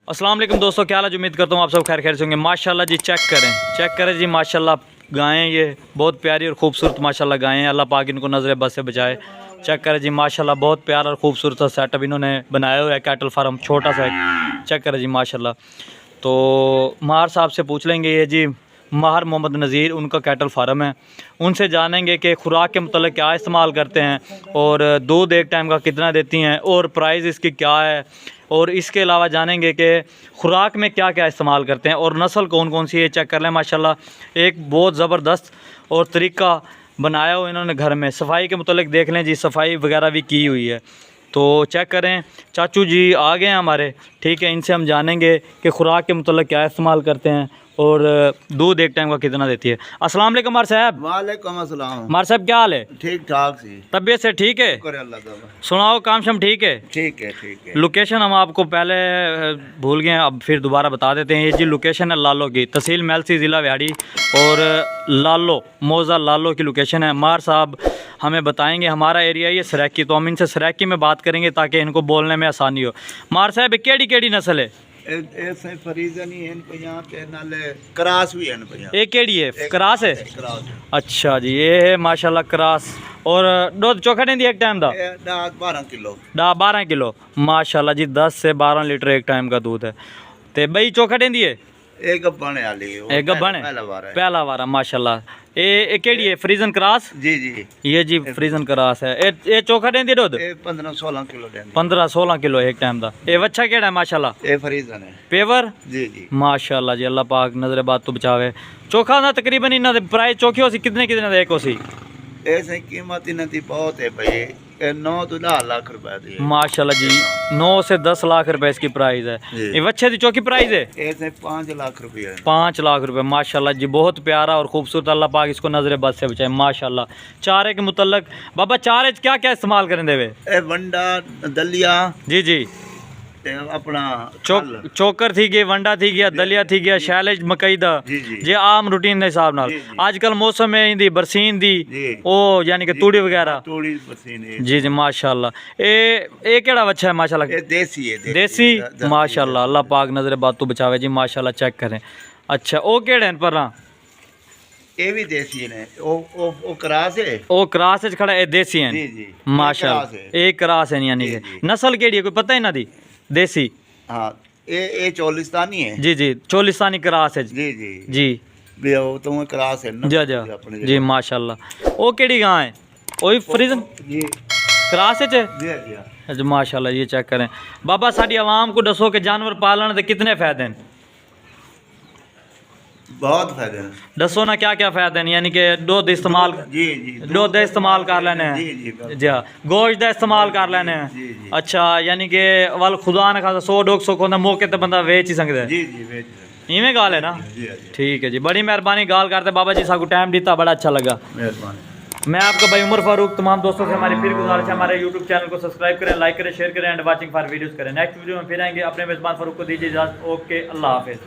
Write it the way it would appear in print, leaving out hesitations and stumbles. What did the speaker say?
अस्सलाम वालेकुम दोस्तों, क्या हाल है? उम्मीद करता हूँ आप सब खैर खैर से होंगे। माशाल्लाह जी, चेक करें जी, माशाल्लाह गायें ये बहुत प्यारी और खूबसूरत माशाल्लाह गायें हैं। अल्लाह पाक इनको नज़र बद से बचाए। चेक करें जी, माशाल्लाह बहुत प्यारा और खूबसूरत सेटअप इन्होंने बनाया हुआ है। कैटल फार्म छोटा सा है। चेक करें जी माशाल्लाह। तो मार साहब से पूछ लेंगे, ये जी माहर मोहम्मद नज़ीर, उनका कैटल फार्म है। उनसे जानेंगे कि खुराक के मतलब क्या इस्तेमाल करते हैं और दूध एक टाइम का कितना देती हैं और प्राइस इसकी क्या है, और इसके अलावा जानेंगे कि खुराक में क्या क्या इस्तेमाल करते हैं और नस्ल कौन कौन सी है। चेक कर लें माशाल्लाह, एक बहुत ज़बरदस्त और तरीका बनाया हुआ इन्होंने घर में। सफाई के मतलब देख लें जी, सफाई वगैरह भी की हुई है। तो चेक करें, चाचू जी आ गए हैं हमारे, ठीक है। इनसे हम जानेंगे कि खुराक के मतलब क्या इस्तेमाल करते हैं और दूध एक टाइम का कितना देती है। अस्सलाम वालेकुम मार साहब। वालेकुम अस्सलाम। मार साहब क्या हाल है? ठीक ठाक सी, तबीयत से ठीक है? सुनाओ, काम शम ठीक है? ठीक है ठीक है। लोकेशन हम आपको पहले भूल गए, अब फिर दोबारा बता देते हैं। ये जी लोकेशन है लालो की, तहसील मेलसी, ज़िला व्याड़ी, और लालो मौज़ा लालो की लोकेशन है। मार साहब हमें बताएंगे हमारा एरिया ये सराकी, तो हम इनसे सराकी में बात करेंगे ताकि इनको बोलने में आसानी हो। मार साहब केड़ी केड़ी नस्ल है? क्रास भी है। एक केड़ी है? क्रास है। अच्छा जी, ये है माशाल्लाह क्रास। और दूध चोखा देंदी एक टाइम दा? 12 किलो माशाल्लाह जी, 10 से 12 लीटर एक टाइम का दूध है। ते बई चोखा देंदी है? एक गब्बन है, पहला वारा माशाल्लाह। ये केड़ी है? फ्रीजन क्रास? जी जी, ये जी फ्रीजन क्रास है। ये चोखा देंदी दूध? 15-16 किलो देंदी। 15-16 किलो एक टाइम दा। ये बच्चा केड़ा है माशाल्लाह? ये फ्रीजन है। पेवर? जी जी माशाल्लाह जी, अल्लाह पाक नजरे बात तो बचावे। चोखा ना तकरीबन इन्हों दे प्राइस चोखी हो सी कितने कितने दे एक हो सी? ऐसे कीमत इन्हां दी बहुत है भाई, 9 तो 10 लाख रुपए दी है। माशाल्लाह जी, 9 से 10 लाख रुपए इसकी प्राइस है। ये बच्चे की चौकी प्राइस है? ऐसे 5 लाख रुपए है। 5 लाख रुपए माशाल्लाह जी, बहुत प्यारा और खूबसूरत। अल्लाह पाक इसको नजरे बद से बचाए माशाल्लाह। चारे के मुतल्लक बाबा, चारे क्या क्या इस्तेमाल करें देवे? वंडा, दलिया, जी जी, अपना चोकर थी गई, वंडा थी गया, दलिया थी गया, शैलेज मकई दा जी आम रूटीन के हिसाब नाल। आजकल मौसम में इंदी बरसीन दी ओ यानी कि तूड़ी वगैरह। तूड़ी बरसीन जी जी माशाल्लाह। ए केड़ा बच्चा है माशाल्लाह? देसी है। देसी माशाल्लाह, अल्लाह पाक नजरे बात तो बचावे जी माशाल्लाह। चेक करें। अच्छा, ओ केड़े हैं पर? ये भी देसी है। ओ क्रास है। ओ क्रास है खड़ा, ए देसी हैं। जी जी माशाल्लाह, एक क्रास है यानी कि नस्ल केड़ी है कोई पता है ना दी? देसी। हाँ, ये चोलिस्तानी है। जी जी, चोलिस्तानी क्रास है। जी जी जी तो क्रास है ना। जी जी माशाल्लाह। ओ केड़ी गां है? ओही फ्रीजन जी क्रास है जी जी। अच्छा माशाल्लाह। ये चेक करें बाबा, साड़ी आवाम को दसो कि जानवर पालन के कितने फायदे हैं? बहुत फायदे हैं। दसो ना क्या क्या फायदे हैं, यानी कि दूध इस्तेमाल? जी जी, दूध का इस्तेमाल कर लेने हैं। जी हाँ, गोश्त का इस्तेमाल कर लेने हैं। अच्छा, यानी कि वाल खुदा ने खासा 100-150 को मौके ते बंदा बेच ही सकता है। जी जी, इवें गाल है ना? ठीक है जी, बड़ी मेहरबानी गाल करते बाबा जी, साकू टाइम दिता, बड़ा अच्छा लगा। मेहरबानी। मैं आपका भाई उमर फारूक, तमाम दोस्तों से हमारी फिर गुजारिश है हमारे यूट्यूब चैनल को सब्सक्राइब करें, लाइक करें, शेयर करें एंड वाचिंग फॉर वीडियोस करें। नेक्स्ट वीडियो में फिर आएंगे। अपने मेजबान फारूक को दीजिए इजाज़त। ओके, अल्लाह हाफिज़।